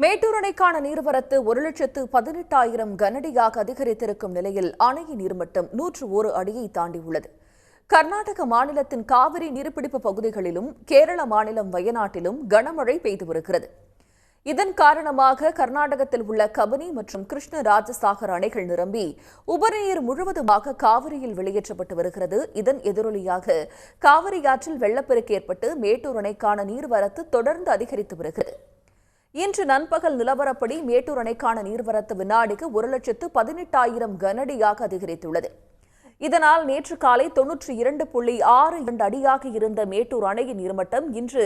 மேட்டூர் அணைக்கான நீர்வரத்து 1,18,000 கனஅடியாக அதிகரித்திருக்கும் நிலையில் அணையின் நீர்மட்டம் 101 அடியை தாண்டியுள்ளது. கர்நாடக மாநிலத்தின் காவிரி நீர்பிடிப்பு பகுதிகளிலும் கேரள மாநிலம் வயநாட்டிலும் கனமழை பெய்து வருகிறது. இதன் காரணமாக கர்நாடகத்தில் உள்ள கபினி மற்றும் கிருஷ்ணராஜசாகர் அணைகள் நிரம்பி உபரிநீர் முழுவதுமாக காவிரியில் வெளியேற்றப்பட்டு வருகிறது. இதன் எதிரொலியாக காவிரி ஆற்றில் வெள்ளப்பெருக்கு ஏற்பட்டு மேட்டூர் அணைக்கான நீர்வரத்து தொடர்ந்து அதிகரித்து வருகிறது. இன்று நண்பகல் நிலவரப்படி மேட்டூர் அணைக்கான நீர்வரத்து வினாடிக்கு 1,18,000 கனஅடியாக அதிகரித்துள்ளது. இதனால் நேற்று காலை 92.62 அடியாக இருந்த மேட்டூர் அணையின் நீர்மட்டம் இன்று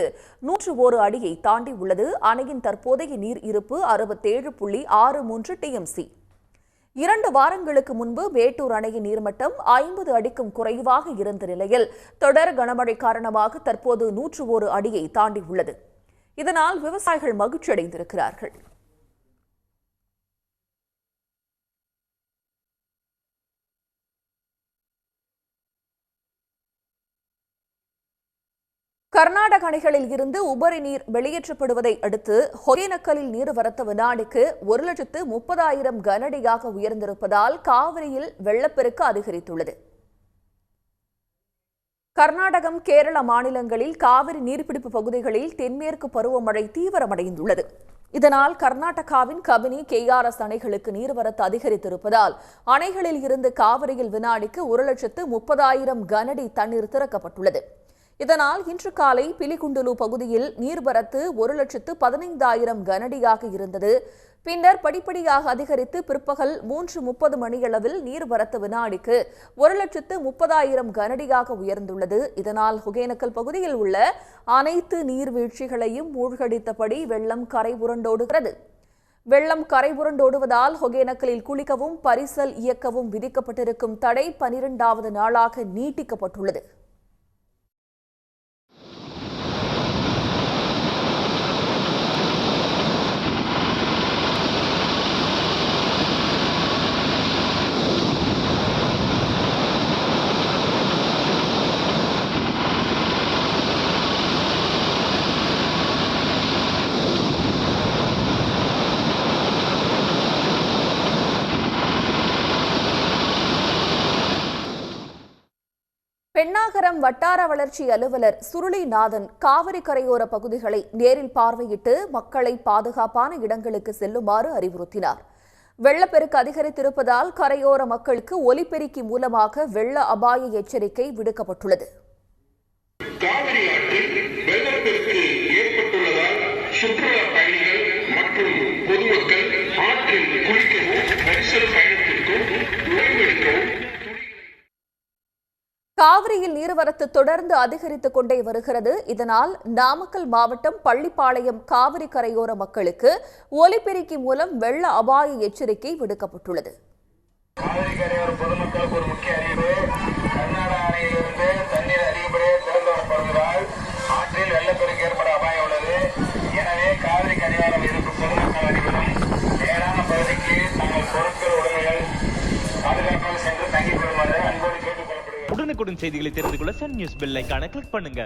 101 அடியை தாண்டியுள்ளது. அணையின் தற்போதைய நீர் இருப்பு 67.63 டிஎம்சி. 2 வாரங்களுக்கு முன்பு மேட்டூர் அணையின் நீர்மட்டம் 50 அடிக்கும் குறைவாக இருந்த நிலையில் தொடர் கனமழை காரணமாக தற்போது 101 அடியை தாண்டியுள்ளது. இதனால் விவசாயிகள் மகிழ்ச்சியடைந்திருக்கிறார்கள். கர்நாடக அணைகளில் இருந்து உபரி நீர் வெளியேற்றப்படுவதை அடுத்து ஒகேனக்கலில் நீர்வரத்து வினாடிக்கு 1,30,000 கனஅடியாக உயர்ந்திருப்பதால் காவிரியில் வெள்ளப்பெருக்கு அதிகரித்துள்ளது. கர்நாடகம், கேரள மாநிலங்களில் காவிரி நீர்பிடிப்பு பகுதிகளில் தென்மேற்கு பருவமழை தீவிரமடைந்துள்ளது. இதனால் கர்நாடகாவின் கபினி, கேஆர்எஸ் அணைகளுக்கு நீர்வரத்து அதிகரித்திருப்பதால் அணைகளில் இருந்து காவிரியில் வினாடிக்கு 1,30,000 கனஅடி தண்ணீர் திறக்கப்பட்டுள்ளது. இதனால் இன்று காலை பிலிகுண்டுலு பகுதியில் நீர்வரத்து 1,15,000 கனஅடியாக இருந்தது. பின்னர் படிப்படியாக அதிகரித்து பிற்பகல் 3:30 மணியளவில் நீர்வரத்து வினாடிக்கு 1,30,000 கனஅடியாக உயர்ந்துள்ளது. இதனால் ஒகேனக்கல் பகுதியில் உள்ள அனைத்து நீர்வீழ்ச்சிகளையும் மூழ்கடித்தபடி வெள்ளம் கரை புரண்டோடுகிறது. வெள்ளம் கரை புரண்டோடுவதால் ஒகேனக்கலில் குளிக்கவும் பரிசல் இயக்கவும் விதிக்கப்பட்டிருக்கும் தடை 12வது நாளாக நீட்டிக்கப்பட்டுள்ளது. பெண்ணாகரம் வட்டார வளர்ச்சி அலுவலர் சுருளிநாதன் காவிரி கரையோர பகுதிகளை நேரில் பார்வையிட்டு மக்களை பாதுகாப்பான இடங்களுக்கு செல்லுமாறு அறிவுறுத்தினார். வெள்ளப்பெருக்கு அதிகரித்திருப்பதால் கரையோர மக்களுக்கு ஒலிபெருக்கி மூலமாக வெள்ள அபாய எச்சரிக்கை விடுக்கப்பட்டுள்ளது. காவிரி ஆற்றில் வெள்ளப்பெருக்கு ஏற்பட்டுள்ளதால் சுற்றுலா பயணிகள் மற்றும் பொதுமக்கள் ஆற்றில் குளிக்கவும் பரிசல் பயணத்திற்கும் ஓய்வெடுக்கவும். காவிரியில் நீர்வரத்து தொடர்ந்து அதிகரித்துக் கொண்டே வருகிறது. இதனால் நாமக்கல் மாவட்டம் பள்ளிப்பாளையம் காவிரி கரையோர மக்களுக்கு ஒலிபெருக்கி மூலம் வெள்ள அபாய எச்சரிக்கை விடுக்கப்பட்டுள்ளது. காவிரி கரையோர பொதுமக்களுக்கு ஒரு முக்கிய அறிவு. கர்நாடக அணையிலிருந்து தண்ணீர் அதிகப்படியாக திறந்து வரப்படுவதால் ஆற்றில் வெள்ளப்பெருக்கு ஏற்பட அபாயம் உள்ளது. எனவே காவிரி கரையோரம் இருக்கும் பொதுமக்கள் அனைவரும் நேரான பகுதிக்கு தங்கள் பொருட்கள் உடமைகள் பாதுகாப்பாக சென்று தங்கிக் கொள்ளுமாறு அன்போடு கேட்டுக்கொள்ளப்படுகிறது. உடனுக்குடன் செய்திகளை தெரிந்து கொள்ள சன் நியூஸ் பெல் ஐகானை கிளிக் பண்ணுங்க.